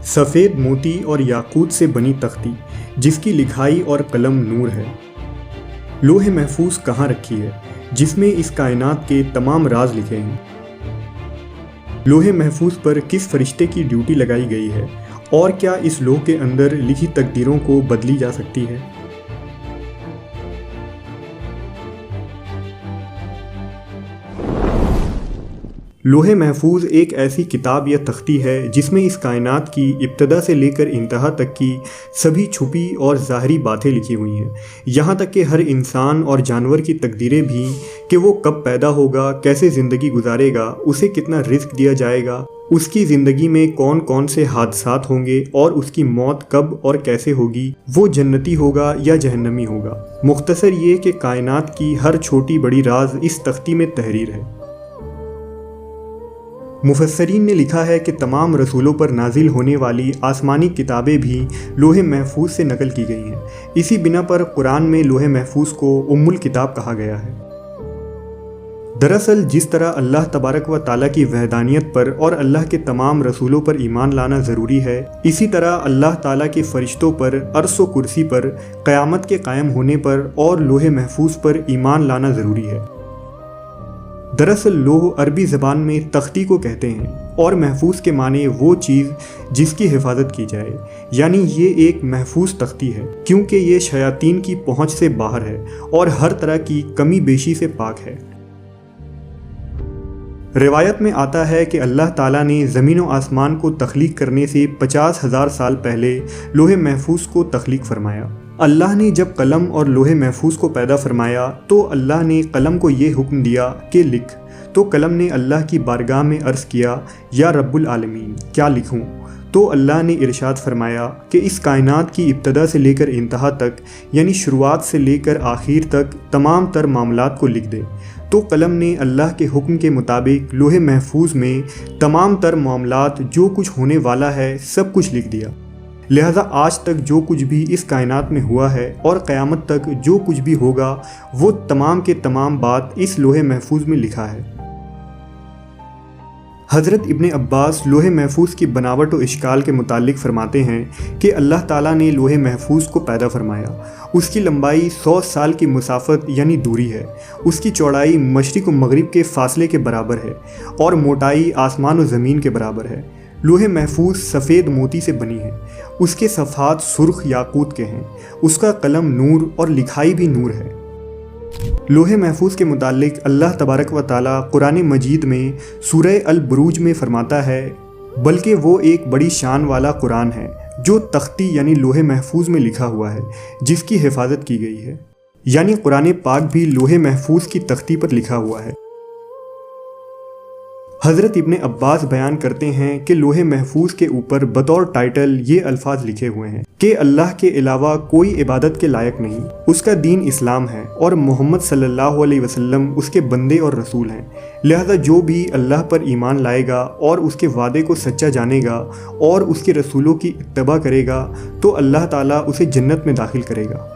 सफ़ेद मोती और याकूत से बनी तख्ती जिसकी लिखाई और कलम नूर है। लोहे महफूज कहाँ रखी है जिसमें इस कायनात के तमाम राज लिखे हैं। लोहे महफूज पर किस फरिश्ते की ड्यूटी लगाई गई है और क्या इस लोह के अंदर लिखी तकदीरों को बदली जा सकती है। लोहे महफूज एक ऐसी किताब या तख्ती है जिसमें इस कायनात की इब्तदा से लेकर इंतहा तक की सभी छुपी और ज़ाहरी बातें लिखी हुई हैं। यहाँ तक कि हर इंसान और जानवर की तकदीरें भी, कि वो कब पैदा होगा, कैसे ज़िंदगी गुजारेगा, उसे कितना रिस्क दिया जाएगा, उसकी ज़िंदगी में कौन कौन से हादसात होंगे और उसकी मौत कब और कैसे होगी, वो जन्नती होगा या जहन्नमी होगा। मुख्तसर ये कि कायनात की हर छोटी बड़ी राज इस तख्ती में तहरीर है। मुफस्सरीन ने लिखा है कि तमाम रसूलों पर नाजिल होने वाली आसमानी किताबें भी लोहे महफूज से नकल की गई हैं। इसी बिना पर कुरान में लोहे महफूज को उम्मुल किताब कहा गया है। दरअसल जिस तरह अल्लाह तबारक व ताला की वहदानियत पर और अल्लाह के तमाम रसूलों पर ईमान लाना ज़रूरी है, इसी तरह अल्लाह ताला के फ़रिश्तों पर, अर्श व कुर्सी पर, क़यामत के कायम होने पर और लोहे महफूज पर ईमान लाना ज़रूरी है। दरअसल लोह अरबी ज़बान में तख्ती को कहते हैं और महफूज के माने वो चीज़ जिसकी हिफाजत की जाए, यानी ये एक महफूज तख्ती है क्योंकि ये शयातीन की पहुंच से बाहर है और हर तरह की कमी बेशी से पाक है। रिवायत में आता है कि अल्लाह ताला ने ज़मीन व आसमान को तख्लीक करने से 50,000 साल पहले लोहे महफूज को तख्लीक फरमाया। अल्लाह ने जब कलम और लोहे महफूज को पैदा फरमाया तो अल्लाह ने कलम को ये हुक्म दिया कि लिख, तो कलम ने अल्लाह की बारगाह में अर्ज़ किया, या रब्बुल आलमीन क्या लिखूं? तो अल्लाह ने इरशाद फरमाया कि इस कायनात की इब्तदा से लेकर इंतहा तक, यानी शुरुआत से लेकर आखिर तक तमाम तर मामलात को लिख दे। तो कलम ने अल्लाह के हुक्म के मुताबिक लोहे महफूज में तमाम तर मामलात, जो कुछ होने वाला है, सब कुछ लिख दिया। लिहाजा आज तक जो कुछ भी इस कायनात में हुआ है और क़यामत तक जो कुछ भी होगा, वो तमाम के तमाम बात इस लोहे महफूज में लिखा है। हज़रत इब्ने अब्बास लोहे महफूज की बनावट और इश्काल के मुतालिक फरमाते हैं कि अल्लाह ताला ने लोहे महफूज को पैदा फरमाया। उसकी लंबाई 100 साल की मुसाफत यानी दूरी है। उसकी चौड़ाई मशरिक़ व मगरिब के फासले के बराबर है और मोटाई आसमान व ज़मीन के बराबर है। लोहे महफूज सफ़ेद मोती से बनी है। उसके सफ़हात सुर्ख याकूत के हैं। उसका कलम नूर और लिखाई भी नूर है। लोहे महफूज के मुतालिक अल्लाह तबारक व ताला कुरान मजीद में सूरह अल बुरूज में फरमाता है, बल्कि वो एक बड़ी शान वाला कुरान है जो तख्ती यानी लोहे महफूज में लिखा हुआ है, जिसकी हिफाजत की गई है। यानी कुरान पाक भी लोहे महफूज की तख्ती पर लिखा हुआ है। हज़रत इब्ने अब्बास बयान करते हैं कि लोहे महफूज के ऊपर बतौर टाइटल ये अल्फाज लिखे हुए हैं कि अल्लाह के अलावा कोई इबादत के लायक नहीं, उसका दीन इस्लाम है और मोहम्मद सल्लल्लाहु अलैहि वसल्लम उसके बंदे और रसूल हैं। लिहाजा जो भी अल्लाह पर ईमान लाएगा और उसके वादे को सच्चा जानेगा और उसके रसूलों की इत्तबा करेगा तो अल्लाह ताला उसे जन्नत में दाखिल करेगा।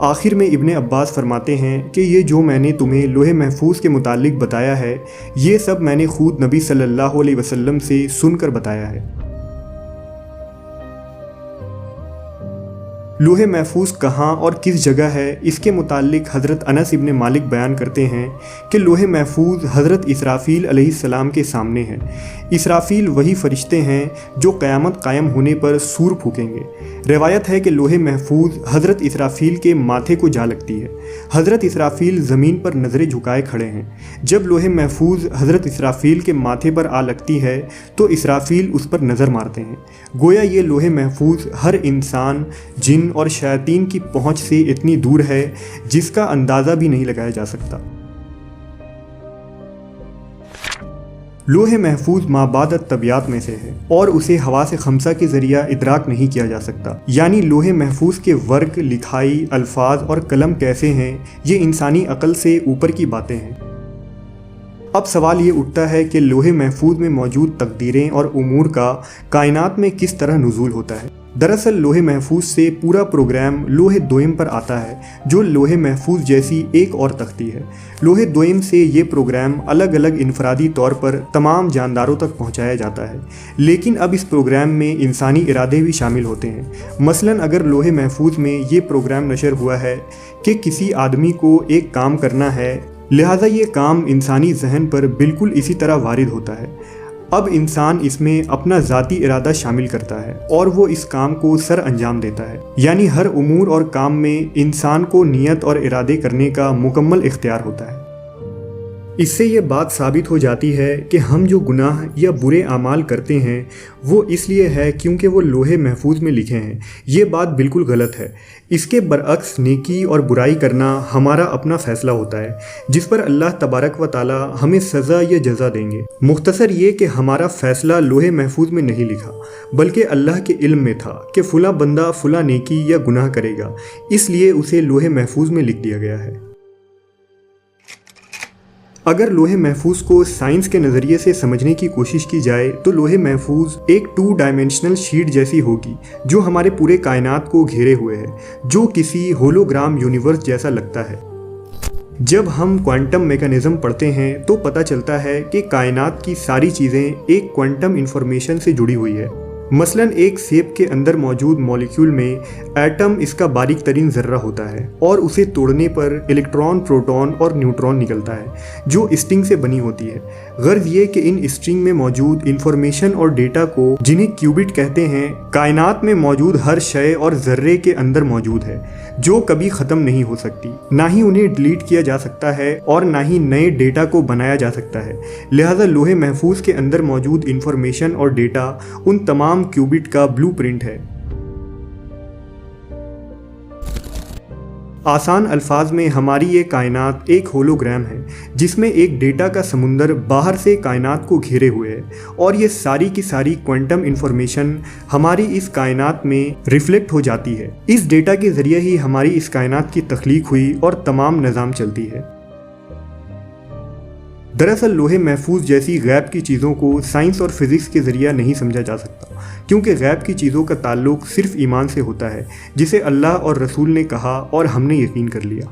आखिर में इब्ने अब्बास फरमाते हैं कि ये जो मैंने तुम्हें लोहे महफूज के मुतालिक बताया है, ये सब मैंने खुद नबी सल्लल्लाहु अलैहि वसल्लम से सुनकर बताया है। लोहे महफूज कहाँ और किस जगह है, इसके मुतालिक हज़रत अनस इब्ने मालिक बयान करते हैं कि लोहे महफूज हज़रत इसराफील अलैहिस्सलाम के सामने है। इसराफील वही फरिश्ते हैं जो क़यामत कायम होने पर सूर फूकेंगे। रिवायत है कि लोहे महफूज हज़रत इसराफील के माथे को जा लगती है। हज़रत इसराफील ज़मीन पर नज़रें झुकाए खड़े हैं। जब लोहे महफूज हज़रत इसराफील के माथे पर आ लगती है तो इसराफील उस पर नज़र मारते हैं। गोया ये लोहे महफूज हर इंसान, जिन और शयातीन की पहुँच से इतनी दूर है जिसका अंदाज़ा भी नहीं लगाया जा सकता। लोहे महफूज माबादत तबियात में से है और उसे हवा से खमसा के ज़रिया इदराक नहीं किया जा सकता। यानी लोहे महफूज के वर्क, लिखाई, अल्फाज और कलम कैसे हैं, ये इंसानी अक़ल से ऊपर की बातें हैं। اب سوال یہ اٹھتا ہے کہ لوح محفوظ میں موجود تقدیریں اور امور کا کائنات میں کس طرح نزول ہوتا ہے۔ دراصل لوح محفوظ سے پورا پروگرام لوح دوئم پر آتا ہے، جو لوح محفوظ جیسی ایک اور تختی ہے۔ لوح دوئم سے یہ پروگرام الگ الگ انفرادی طور پر تمام جانداروں تک پہنچایا جاتا ہے، لیکن اب اس پروگرام میں انسانی ارادے بھی شامل ہوتے ہیں۔ مثلاً اگر لوح محفوظ میں یہ پروگرام نشر ہوا ہے کہ کسی آدمی کو ایک کام کرنا ہے، لہٰذا یہ کام انسانی ذہن پر بالکل اسی طرح وارد ہوتا ہے۔ اب انسان اس میں اپنا ذاتی ارادہ شامل کرتا ہے اور وہ اس کام کو سر انجام دیتا ہے، یعنی ہر امور اور کام میں انسان کو نیت اور ارادے کرنے کا مکمل اختیار ہوتا ہے۔ اس سے یہ بات ثابت ہو جاتی ہے کہ ہم جو گناہ یا برے اعمال کرتے ہیں وہ اس لیے ہے کیونکہ وہ لوح محفوظ میں لکھے ہیں۔ یہ بات بالکل غلط ہے۔ اس کے برعکس نیکی اور برائی کرنا ہمارا اپنا فیصلہ ہوتا ہے، جس پر اللہ تبارک و تعالی ہمیں سزا یا جزا دیں گے۔ مختصر یہ کہ ہمارا فیصلہ لوح محفوظ میں نہیں لکھا، بلکہ اللہ کے علم میں تھا کہ فلاں بندہ فلاں نیکی یا گناہ کرے گا، اس لیے اسے لوح محفوظ میں لکھ دیا گیا ہے۔ اگر لوح محفوظ کو سائنس کے نظریے سے سمجھنے کی کوشش کی جائے تو لوح محفوظ ایک 2 ڈائمینشنل شیٹ جیسی ہوگی جو ہمارے پورے کائنات کو گھیرے ہوئے ہے، جو کسی ہولوگرام یونیورس جیسا لگتا ہے۔ جب ہم کوانٹم میکانزم پڑھتے ہیں تو پتہ چلتا ہے کہ کائنات کی ساری چیزیں ایک کوانٹم انفارمیشن سے جڑی ہوئی ہے۔ مثلاً ایک سیب کے اندر موجود مولیکیول میں ایٹم اس کا باریک ترین ذرہ ہوتا ہے اور اسے توڑنے پر الیکٹران، پروٹون اور نیوٹران نکلتا ہے جو اسٹرنگ سے بنی ہوتی ہے۔ غرض یہ کہ ان اسٹرنگ میں موجود انفارمیشن اور ڈیٹا کو، جنہیں کیوبٹ کہتے ہیں، کائنات میں موجود ہر شے اور ذرے کے اندر موجود ہے، جو کبھی ختم نہیں ہو سکتی، نہ ہی انہیں ڈیلیٹ کیا جا سکتا ہے اور نہ ہی نئے ڈیٹا کو بنایا جا سکتا ہے۔ لہٰذا لوح محفوظ کے اندر موجود انفارمیشن اور ڈیٹا ان تمام کیوبٹ کا بلو پرنٹ ہے۔ آسان الفاظ میں ہماری یہ کائنات ایک ہولوگرام ہے جس میں ایک ڈیٹا کا سمندر باہر سے کائنات کو گھیرے ہوئے ہے، اور یہ ساری کی ساری کوانٹم انفارمیشن ہماری اس کائنات میں ریفلیکٹ ہو جاتی ہے۔ اس ڈیٹا کے ذریعے ہی ہماری اس کائنات کی تخلیق ہوئی اور تمام نظام چلتی ہے۔ دراصل لوح محفوظ جیسی غیب کی چیزوں کو سائنس اور فزکس کے ذریعہ نہیں سمجھا جا سکتا، کیونکہ غیب کی چیزوں کا تعلق صرف ایمان سے ہوتا ہے، جسے اللہ اور رسول نے کہا اور ہم نے یقین کر لیا۔